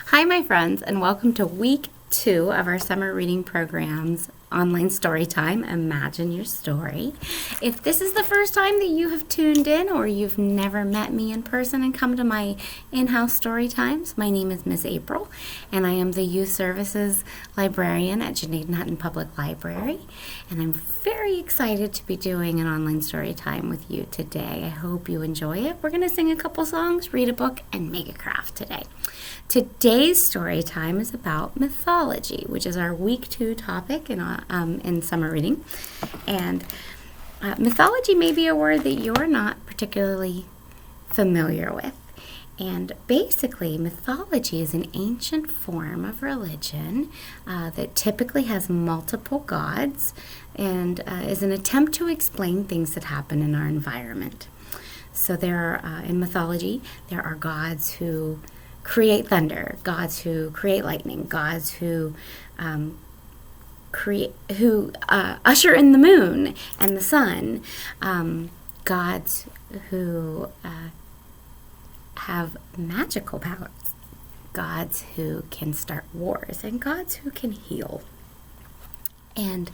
Hi, my friends, and welcome to week 2 of our summer reading program's online story time, Imagine Your Story. If this is the first time that you have tuned in or you've never met me in person and come to my in-house story times, my name is Miss April, and I am the Youth Services Librarian at Janaden Hutton Public Library, and I'm very excited to be doing an online story time with you today. I hope you enjoy it. We're going to sing a couple songs, read a book, and make a craft today. Today's story time is about mythology, which is our week 2 topic in summer reading. And mythology may be a word that you're not particularly familiar with. And basically, mythology is an ancient form of religion that typically has multiple gods and is an attempt to explain things that happen in our environment. So in mythology, there are gods who create thunder, gods who create lightning, gods who usher in the moon and the sun, gods who have magical powers, gods who can start wars, and gods who can heal. And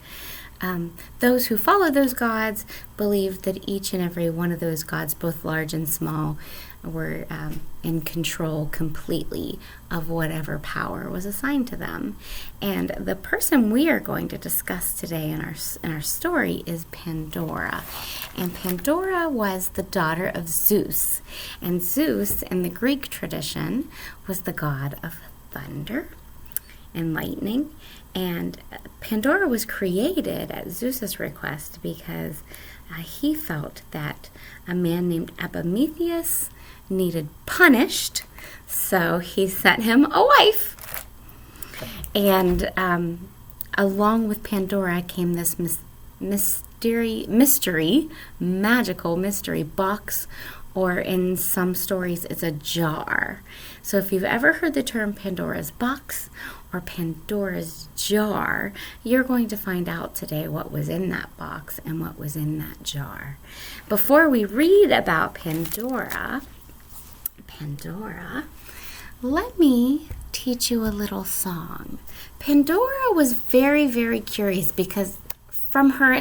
those who follow those gods believe that each and every one of those gods, both large and small, were in control completely of whatever power was assigned to them. And the person we are going to discuss today in our story is Pandora. And Pandora was the daughter of Zeus. And Zeus, in the Greek tradition, was the god of thunder and lightning. And Pandora was created at Zeus's request because he felt that a man named Epimetheus needed punished, so he sent him a wife. And along with Pandora came this magical mystery box, or in some stories it's a jar. So if you've ever heard the term Pandora's box or Pandora's jar, you're going to find out today what was in that box and what was in that jar. Before we read about Pandora, let me teach you a little song. Pandora was very, very curious because from her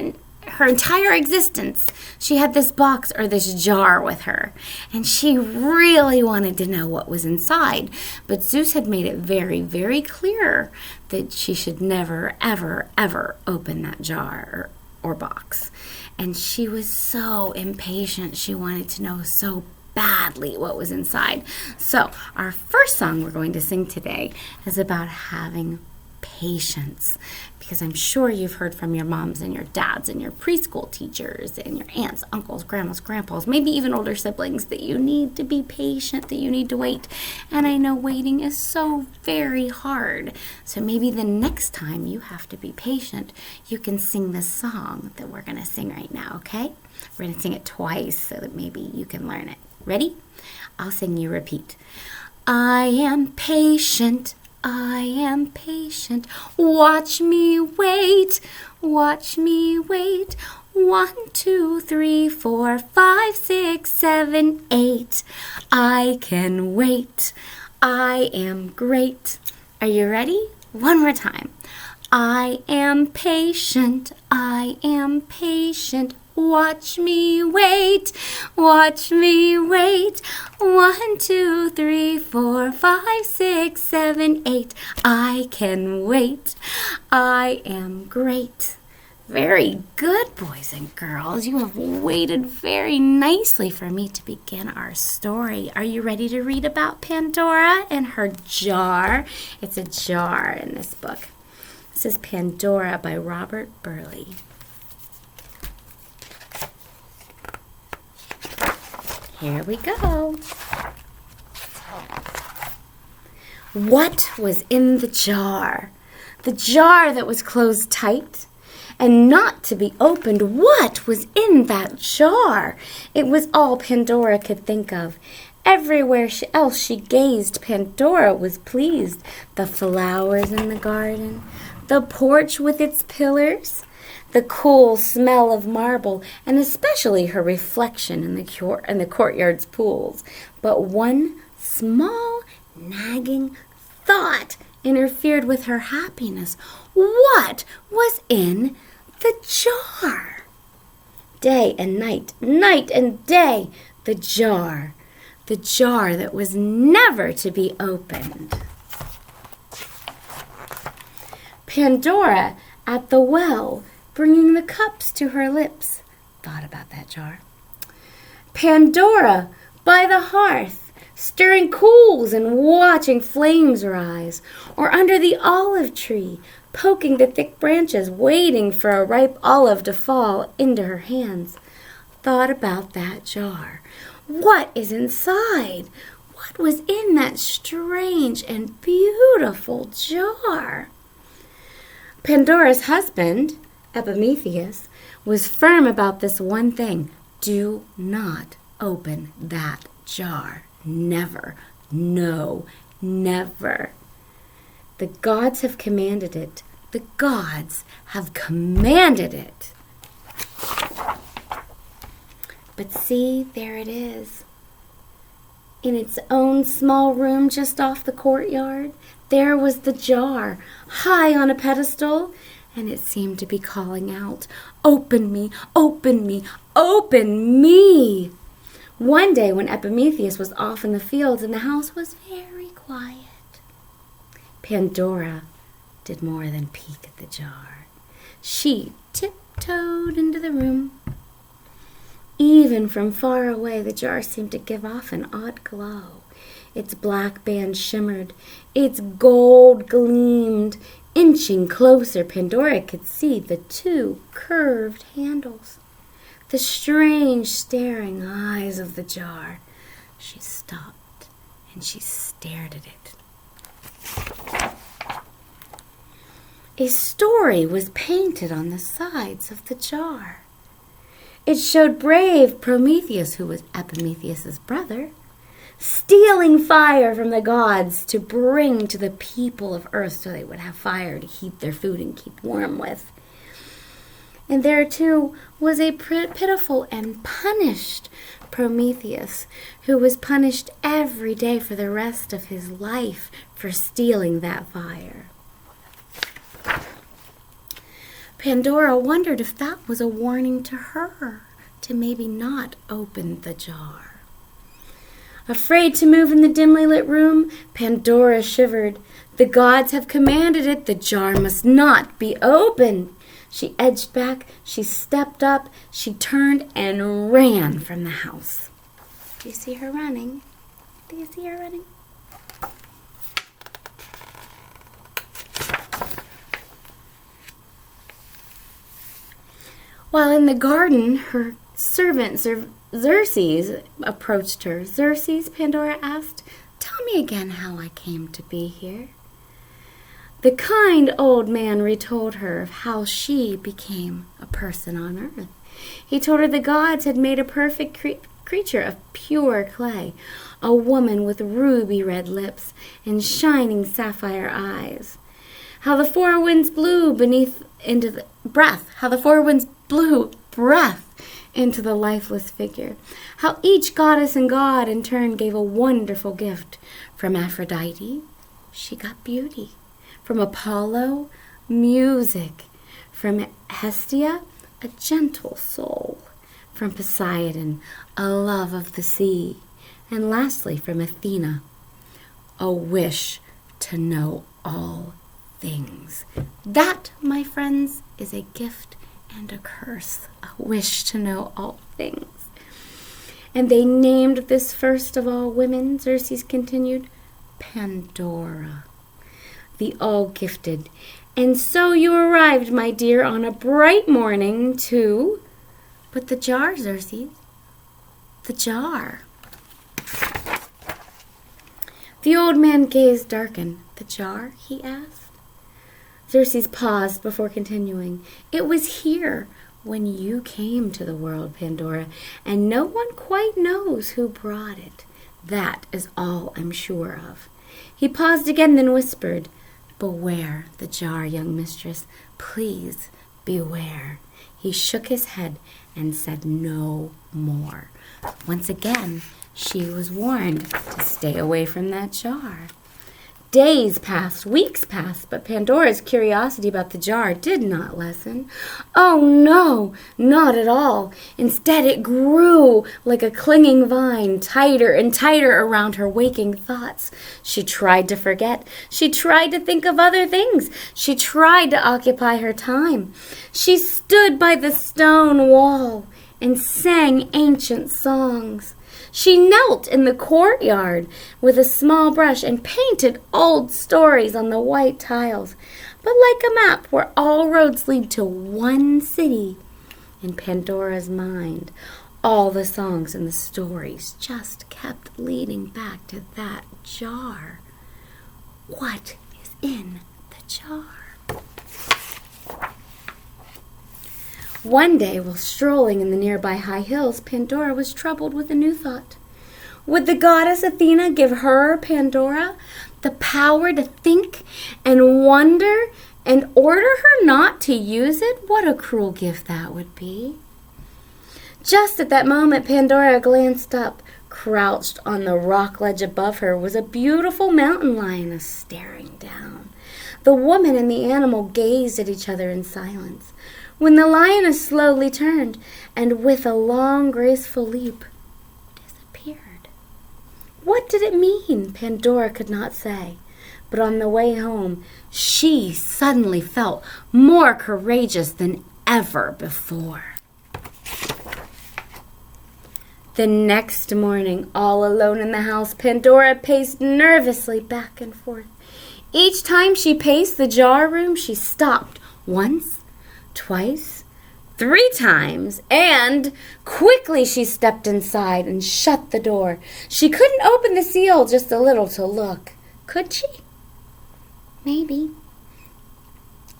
entire existence, she had this box or this jar with her, and she really wanted to know what was inside. But Zeus had made it very, very clear that she should never, ever, ever open that jar or box. And she was so impatient. She wanted to know so badly what was inside. So our first song we're going to sing today is about having patience, because I'm sure you've heard from your moms and your dads and your preschool teachers and your aunts, uncles, grandmas, grandpas, maybe even older siblings, that you need to be patient, that you need to wait. And I know waiting is so very hard. So maybe the next time you have to be patient, you can sing this song that we're going to sing right now, okay? We're going to sing it twice so that maybe you can learn it. Ready? I'll sing, you repeat. I am patient. I am patient, watch me wait, watch me wait. 1, 2, 3, 4, 5, 6, 7, 8. I can wait, I am great. Are you ready? One more time. I am patient, I am patient. Watch me wait, watch me wait. 1, 2, 3, 4, 5, 6, 7, 8. I can wait. I am great. Very good, boys and girls. You have waited very nicely for me to begin our story. Are you ready to read about Pandora and her jar? It's a jar in this book. This is Pandora by Robert Burleigh. Here we go. What was in the jar? The jar that was closed tight and not to be opened. What was in that jar? It was all Pandora could think of. Everywhere else she gazed, Pandora was pleased. The flowers in the garden, the porch with its pillars, the cool smell of marble, and especially her reflection in the courtyard's pools. But one small, nagging thought interfered with her happiness. What was in the jar? Day and night, night and day, the jar that was never to be opened. Pandora at the well, bringing the cups to her lips, thought about that jar. Pandora by the hearth, stirring coals and watching flames rise, or under the olive tree, poking the thick branches, waiting for a ripe olive to fall into her hands, thought about that jar. What is inside? What was in that strange and beautiful jar? Pandora's husband, Epimetheus, was firm about this one thing. Do not open that jar. Never. No, never. The gods have commanded it. The gods have commanded it. But see, there it is. In its own small room just off the courtyard, there was the jar, high on a pedestal, and it seemed to be calling out, "Open me, open me, open me!" One day when Epimetheus was off in the fields and the house was very quiet, Pandora did more than peek at the jar. She tiptoed into the room. Even from far away, the jar seemed to give off an odd glow. Its black band shimmered. Its gold gleamed. Inching closer, Pandora could see the two curved handles, the strange staring eyes of the jar. She stopped and she stared at it. A story was painted on the sides of the jar. It showed brave Prometheus, who was Epimetheus's brother, stealing fire from the gods to bring to the people of Earth so they would have fire to heat their food and keep warm with. And there, too, was a pitiful and punished Prometheus, who was punished every day for the rest of his life for stealing that fire. Pandora wondered if that was a warning to her to maybe not open the jar. Afraid to move in the dimly lit room, Pandora shivered. The gods have commanded it. The jar must not be opened. She edged back, she stepped up, she turned and ran from the house. Do you see her running? Do you see her running? While in the garden, her servant Xerxes approached her. "Xerxes," Pandora asked, "tell me again how I came to be here." The kind old man retold her of how she became a person on earth. He told her the gods had made a perfect creature of pure clay, a woman with ruby red lips and shining sapphire eyes. How the four winds blew breath into the lifeless figure. How each goddess and god in turn gave a wonderful gift. From Aphrodite, she got beauty. From Apollo, music. From Hestia, a gentle soul. From Poseidon, a love of the sea. And lastly, from Athena, a wish to know all things. That, my friends, is a gift and a curse, a wish to know all things. And they named this first of all women, Xerxes continued, Pandora, the all-gifted. And so you arrived, my dear, on a bright morning to... But the jar, Xerxes, the jar. The old man gazed darkened. The jar, he asked. Xerxes paused before continuing. It was here when you came to the world, Pandora, and no one quite knows who brought it. That is all I'm sure of. He paused again, then whispered, Beware the jar, young mistress. Please beware. He shook his head and said no more. Once again, she was warned to stay away from that jar. Days passed, weeks passed, but Pandora's curiosity about the jar did not lessen. Oh no, not at all. Instead, it grew like a clinging vine, tighter and tighter around her waking thoughts. She tried to forget. She tried to think of other things. She tried to occupy her time. She stood by the stone wall and sang ancient songs. She knelt in the courtyard with a small brush and painted old stories on the white tiles. But like a map where all roads lead to one city, in Pandora's mind, all the songs and the stories just kept leading back to that jar. What is in the jar? One day, while strolling in the nearby high hills, Pandora was troubled with a new thought. Would the goddess Athena give her, Pandora, the power to think and wonder and order her not to use it? What a cruel gift that would be. Just at that moment, Pandora glanced up. Crouched on the rock ledge above her was a beautiful mountain lioness staring down. The woman and the animal gazed at each other in silence. When the lioness slowly turned and with a long, graceful leap disappeared. What did it mean? Pandora could not say. But on the way home, she suddenly felt more courageous than ever before. The next morning, all alone in the house, Pandora paced nervously back and forth. Each time she paced the jar room, she stopped once, twice, 3 times, and quickly she stepped inside and shut the door. She couldn't open the seal just a little to look. Could she? Maybe.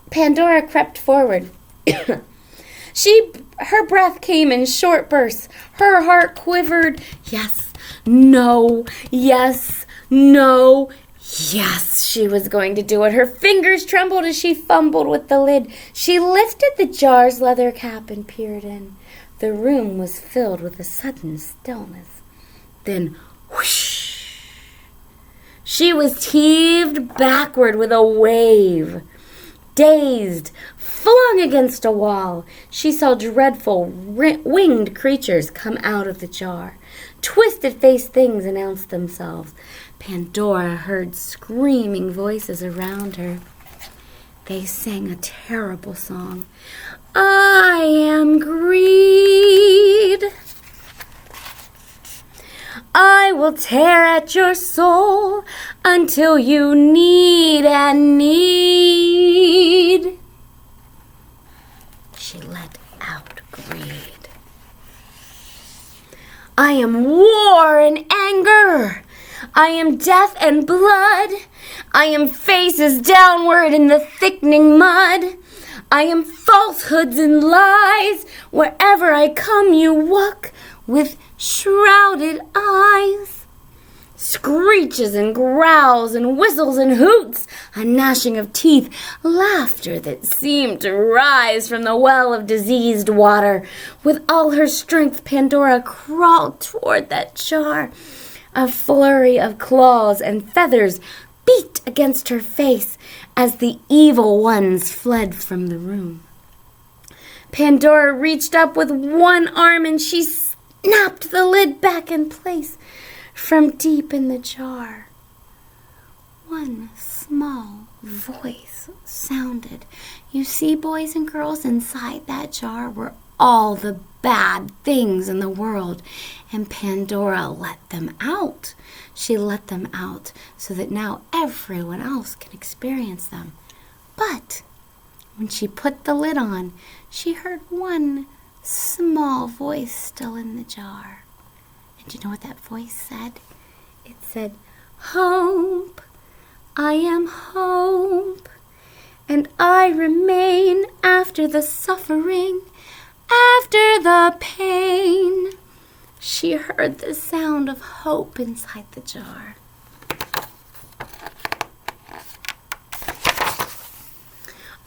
Pandora crept forward. Her breath came in short bursts. Her heart quivered. Yes, no, yes, no, yes, she was going to do it. Her fingers trembled as she fumbled with the lid. She lifted the jar's leather cap and peered in. The room was filled with a sudden stillness. Then, whoosh! She was heaved backward with a wave. Dazed, flung against a wall, she saw dreadful winged creatures come out of the jar. Twisted-faced things announced themselves. Pandora heard screaming voices around her. They sang a terrible song. I am greed. I will tear at your soul until you need and need. She let out greed. I am war and anger. I am death and blood. I am faces downward in the thickening mud. I am falsehoods and lies. Wherever I come, you walk with shrouded eyes. Screeches and growls and whistles and hoots, a gnashing of teeth, laughter that seemed to rise from the well of diseased water. With all her strength, Pandora crawled toward that jar. A flurry of claws and feathers beat against her face as the evil ones fled from the room. Pandora reached up with one arm and she snapped the lid back in place. From deep in the jar, one small voice sounded. You see, boys and girls, inside that jar were all the bad things in the world, and Pandora let them out. She let them out so that now everyone else can experience them. But when she put the lid on, she heard one small voice still in the jar. And you know what that voice said? It said, hope, I am hope, and I remain after the suffering, after the pain. She heard the sound of hope inside the jar.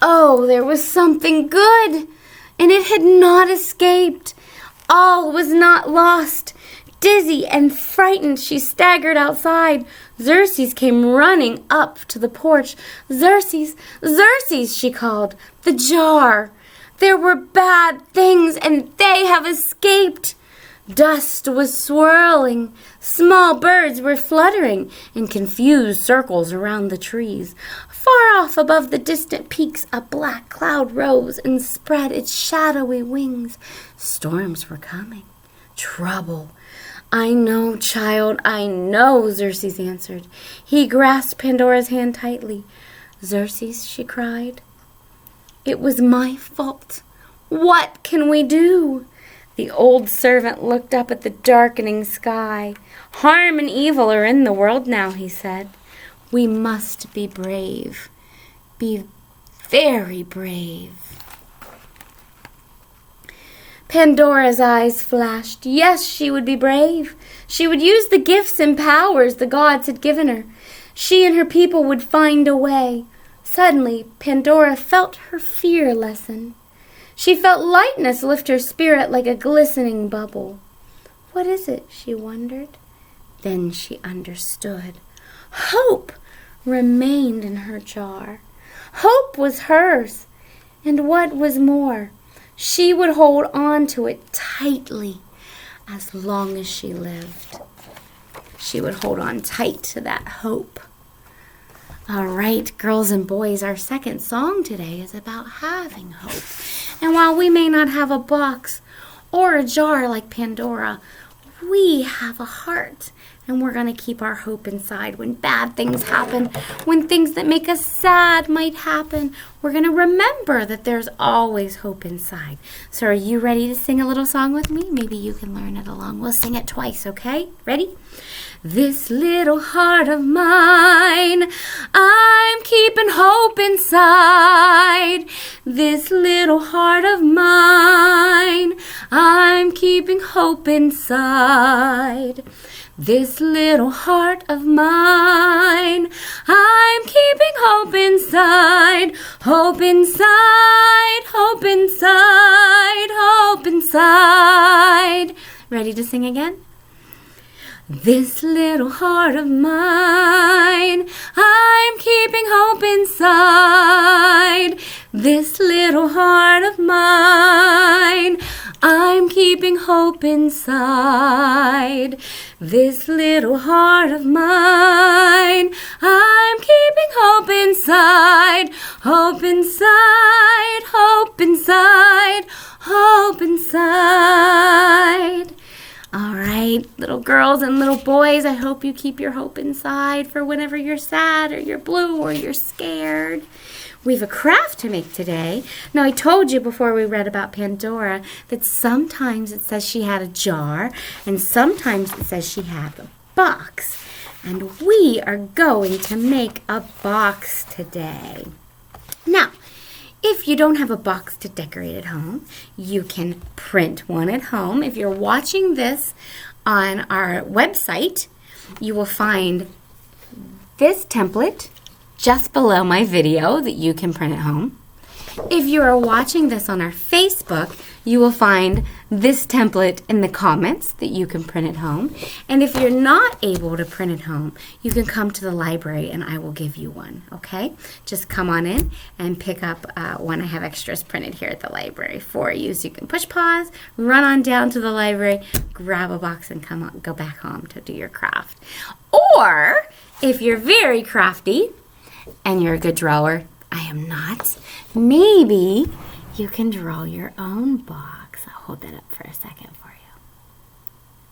Oh, there was something good, and it had not escaped. All was not lost. Dizzy and frightened, she staggered outside, Xerxes came running up to the porch. "Xerxes, Xerxes," she called. "The jar! There were bad things, and they have escaped." Dust was swirling. Small birds were fluttering in confused circles around the trees. Far off above the distant peaks, a black cloud rose and spread its shadowy wings. Storms were coming. Trouble. "I know, child, I know," Xerxes answered. He grasped Pandora's hand tightly. "Xerxes," she cried, "it was my fault. What can we do?" The old servant looked up at the darkening sky. "Harm and evil are in the world now," he said. "We must be brave. Be very brave." Pandora's eyes flashed. Yes, she would be brave. She would use the gifts and powers the gods had given her. She and her people would find a way. Suddenly, Pandora felt her fear lessen. She felt lightness lift her spirit like a glistening bubble. "What is it?" she wondered. Then she understood. Hope remained in her jar. Hope was hers. And what was more, she would hold on to it tightly as long as she lived. She would hold on tight to that hope. All right, girls and boys, our second song today is about having hope. And while we may not have a box or a jar like Pandora, we have a heart. And we're going to keep our hope inside when bad things happen, when things that make us sad might happen. We're going to remember that there's always hope inside. So are you ready to sing a little song with me? Maybe you can learn it along. We'll sing it twice, okay? Ready? This little heart of mine, I'm keeping hope inside. This little heart of mine, I'm keeping hope inside. This little heart of mine, I'm keeping hope inside. Hope inside, hope inside, hope inside. Ready to sing again? This little heart of mine, I'm keeping hope inside. This little heart of mine, I'm keeping hope inside. This little heart of mine, I'm keeping hope inside. Hope inside, hope inside, hope inside. All right, little girls and little boys, I hope you keep your hope inside for whenever you're sad or you're blue or you're scared. We have a craft to make today. Now, I told you before we read about Pandora that sometimes it says she had a jar and sometimes it says she had a box. And we are going to make a box today. Now, if you don't have a box to decorate at home, you can print one at home. If you're watching this on our website, you will find this template just below my video that you can print at home. If you are watching this on our Facebook, you will find this template in the comments that you can print at home. And if you're not able to print at home, you can come to the library and I will give you one, okay? Just come on in and pick up one. I have extras printed here at the library for you. So you can push pause, run on down to the library, grab a box and go back home to do your craft. Or if you're very crafty and you're a good drawer, I am not, maybe you can draw your own box. I'll hold that up for a second for you.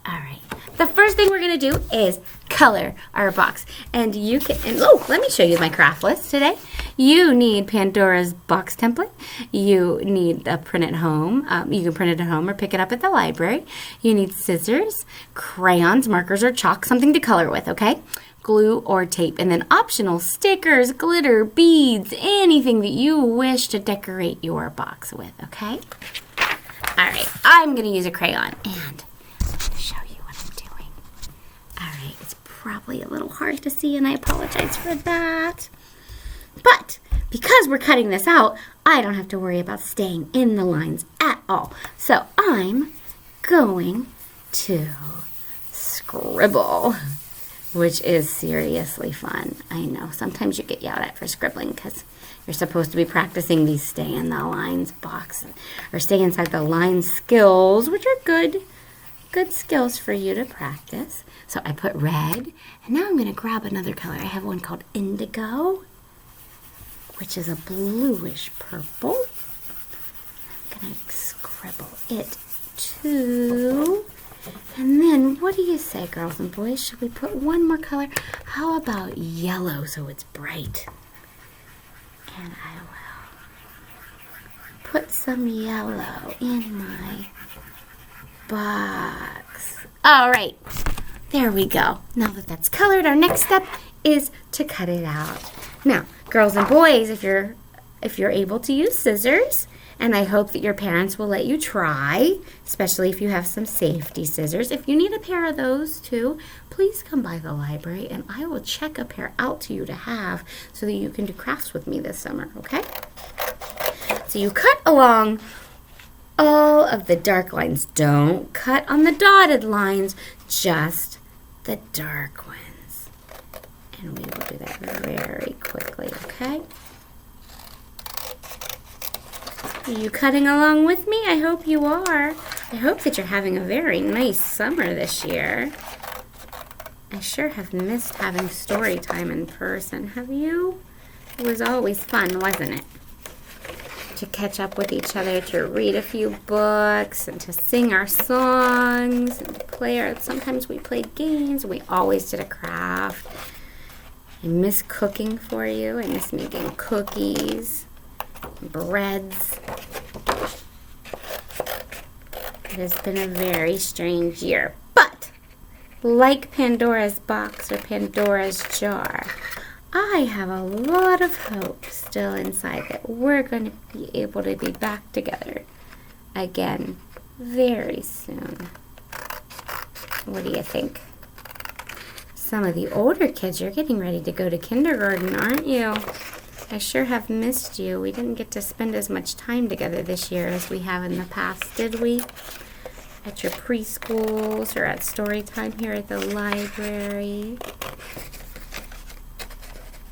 All right. The first thing we're going to do is color our box. And you can, let me show you my craft list today. You need Pandora's box template. You need a print at home. You can print it at home or pick it up at the library. You need scissors, crayons, markers, or chalk, something to color with, okay? Glue or tape, and then optional stickers, glitter, beads, anything that you wish to decorate your box with, okay? All right, I'm going to use a crayon, and I'm going to show you what I'm doing. All right, it's probably a little hard to see, and I apologize for that. But because we're cutting this out, I don't have to worry about staying in the lines at all. So I'm going to scribble. which is seriously fun. I know. Sometimes you get yelled at for scribbling because you're supposed to be practicing these stay in the lines box or stay inside the lines skills, which are good skills for you to practice. So I put red, and now I'm going to grab another color. I have one called indigo, which is a bluish purple. I'm going to scribble it too. And then, what do you say, girls and boys? Should we put one more color? How about yellow so it's bright? And I will put some yellow in my box. All right, there we go. Now that that's colored, our next step is to cut it out. Now, girls and boys, if you're able to use scissors, and I hope that your parents will let you try, especially if you have some safety scissors. If you need a pair of those too, please come by the library and I will check a pair out to you to have so that you can do crafts with me this summer, okay? So you cut along all of the dark lines. Don't cut on the dotted lines, just the dark ones. And we will do that very quickly, okay? Are you cutting along with me? I hope you are. I hope that you're having a very nice summer this year. I sure have missed having story time in person. Have you? It was always fun, wasn't it? To catch up with each other, to read a few books, and to sing our songs, and play sometimes we played games, and we always did a craft. I miss cooking for you. I miss making cookies. Breads. It has been a very strange year, but like Pandora's box or Pandora's jar, I have a lot of hope still inside that we're going to be able to be back together again very soon. What do you think? Some of the older kids, you're getting ready to go to kindergarten, aren't you? I sure have missed you. We didn't get to spend as much time together this year as we have in the past, did we? At your preschools or at story time here at the library.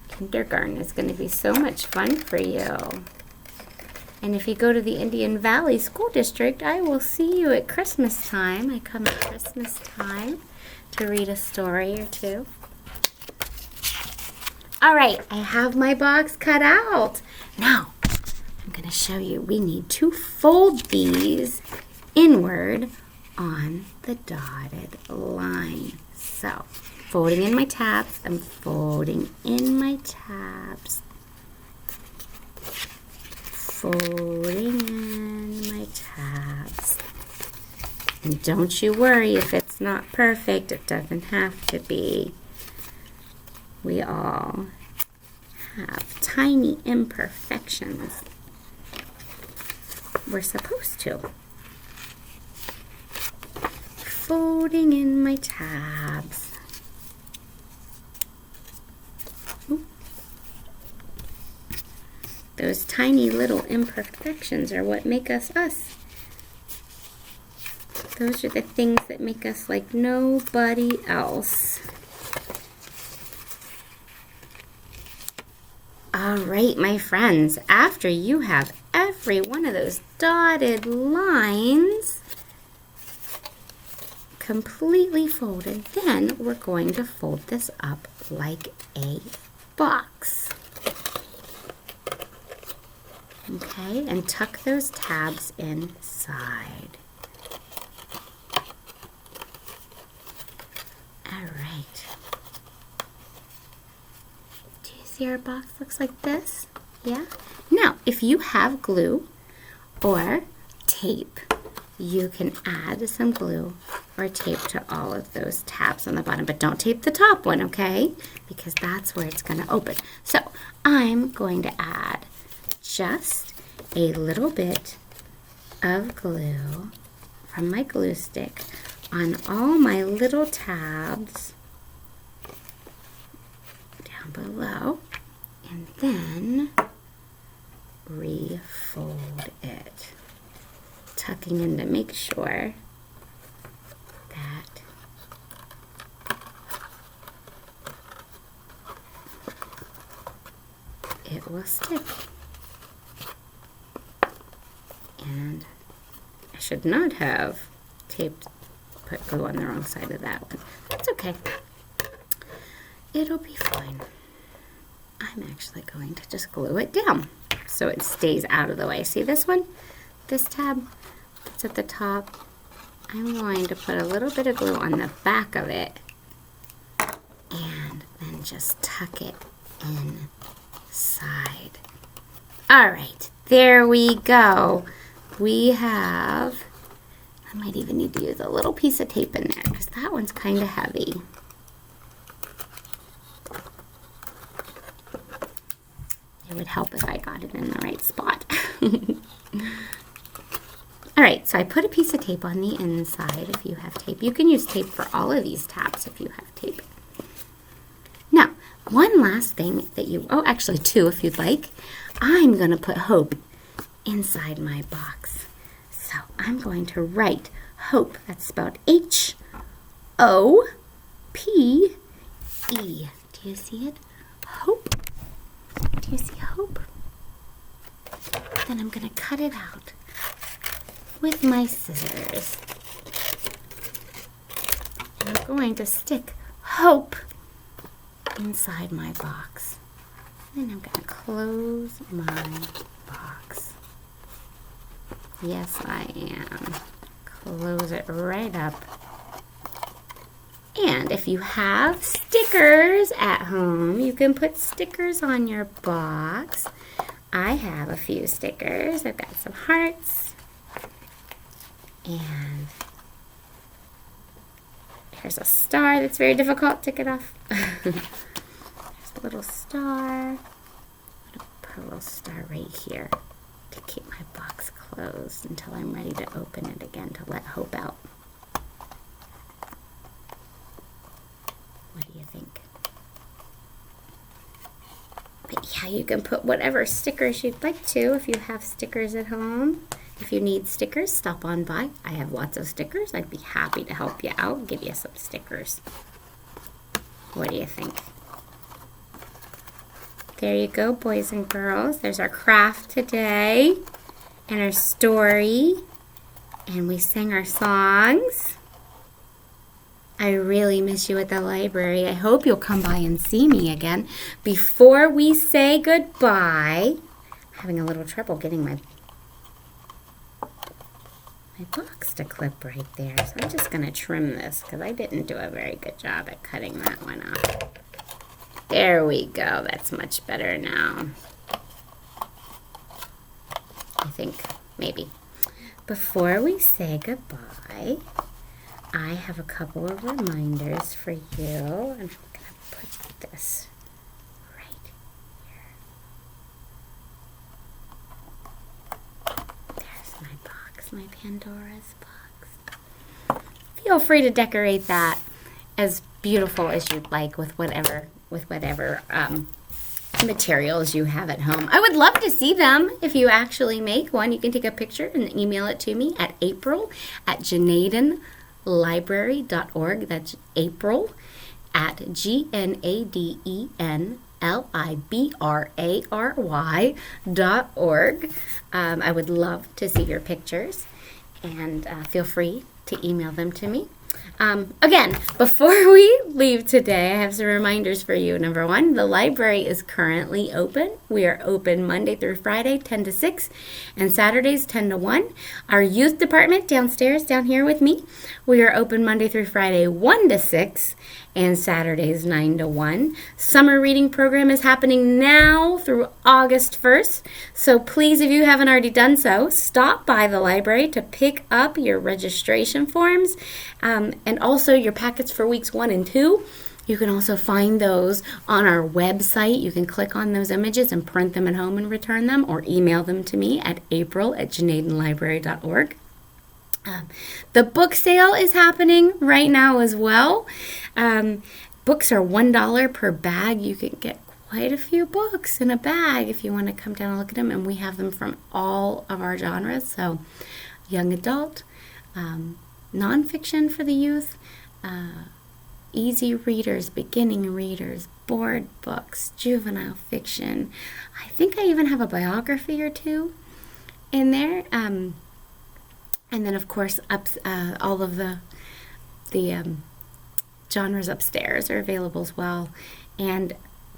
Kindergarten is going to be so much fun for you. And if you go to the Indian Valley School District, I will see you at Christmas time. I come at Christmas time to read a story or two. All right, I have my box cut out. Now, I'm going to show you. We need to fold these inward on the dotted line. So, folding in my tabs. I'm folding in my tabs. Folding in my tabs. And don't you worry if it's not perfect. It doesn't have to be. We all have tiny imperfections. We're supposed to. Folding in my tabs. Ooh. Those tiny little imperfections are what make us us. Those are the things that make us like nobody else. All right, my friends, after you have every one of those dotted lines completely folded, then we're going to fold this up like a box. Okay, and tuck those tabs inside. All right. Our box looks like this. Yeah. Now, if you have glue or tape, you can add some glue or tape to all of those tabs on the bottom, but don't tape the top one, okay? Because that's where it's going to open. So I'm going to add just a little bit of glue from my glue stick on all my little tabs down below. And then refold it, tucking in to make sure that it will stick. And I should not have put glue on the wrong side of that one. That's okay. It'll be fine. I'm actually going to just glue it down so it stays out of the way. See this one? This tab that's at the top. I'm going to put a little bit of glue on the back of it and then just tuck it inside. All right, there we go. We have, I might even need to use a little piece of tape in there because that one's kind of heavy. It would help if I got it in the right spot. All right, so I put a piece of tape on the inside if you have tape. You can use tape for all of these tabs if you have tape. Now, one last thing that actually two if you'd like. I'm going to put hope inside my box. So I'm going to write hope. That's spelled H-O-P-E. Do you see it? Hope. Do you see hope? Then I'm going to cut it out with my scissors. And I'm going to stick hope inside my box. Then I'm going to close my box. Yes, I am. Close it right up. And if you have stickers at home, you can put stickers on your box. I have a few stickers. I've got some hearts. And here's a star that's very difficult to get off. There's a little star. I'm going to put a little star right here to keep my box closed until I'm ready to open it again to let hope out. What do you think? But yeah, you can put whatever stickers you'd like to if you have stickers at home. If you need stickers, stop on by. I have lots of stickers. I'd be happy to help you out, give you some stickers. What do you think? There you go, boys and girls. There's our craft today and our story. And we sang our songs. I really miss you at the library. I hope you'll come by and see me again. Before we say goodbye, I'm having a little trouble getting my box to clip right there. So I'm just going to trim this because I didn't do a very good job at cutting that one off. There we go. That's much better now. I think, maybe. Before we say goodbye, I have a couple of reminders for you. And I'm going to put this right here. There's my box, my Pandora's box. Feel free to decorate that as beautiful as you'd like with whatever materials you have at home. I would love to see them if you actually make one. You can take a picture and email it to me at april@JanadenLibrary.org. That's April at GNADENLIBRARY.org. I would love to see your pictures, and feel free to email them to me. Again, before we leave today, I have some reminders for you. Number one, the library is currently open. We are open Monday through Friday, 10 to 6, and Saturdays, 10 to 1. Our youth department downstairs, down here with me, we are open Monday through Friday, 1 to 6, and Saturdays, 9 to 1. Summer reading program is happening now through August 1st. So please, if you haven't already done so, stop by the library to pick up your registration forms and also your packets for weeks 1 and 2. You can also find those on our website. You can click on those images and print them at home and return them, or email them to me at april@JanadenLibrary.org. The book sale is happening right now as well. Books are $1 per bag. You can get quite a few books in a bag if you want to come down and look at them. And we have them from all of our genres. So young adult, nonfiction for the youth, easy readers, beginning readers, board books, juvenile fiction. I think I even have a biography or two in there. And then, of course, all of the genres upstairs are available as well. And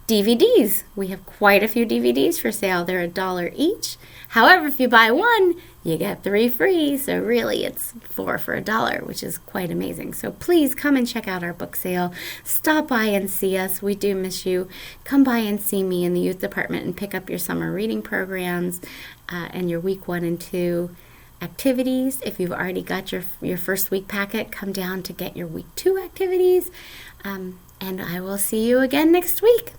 DVDs. We have quite a few DVDs for sale. They're $1 each. However, if you buy one, you get 3 free. So really, it's 4 for $1, which is quite amazing. So please come and check out our book sale. Stop by and see us. We do miss you. Come by and see me in the youth department and pick up your summer reading programs and your week 1 and 2 activities. If you've already got your first week packet, come down to get your week 2 activities. And I will see you again next week.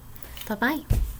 Bye-bye.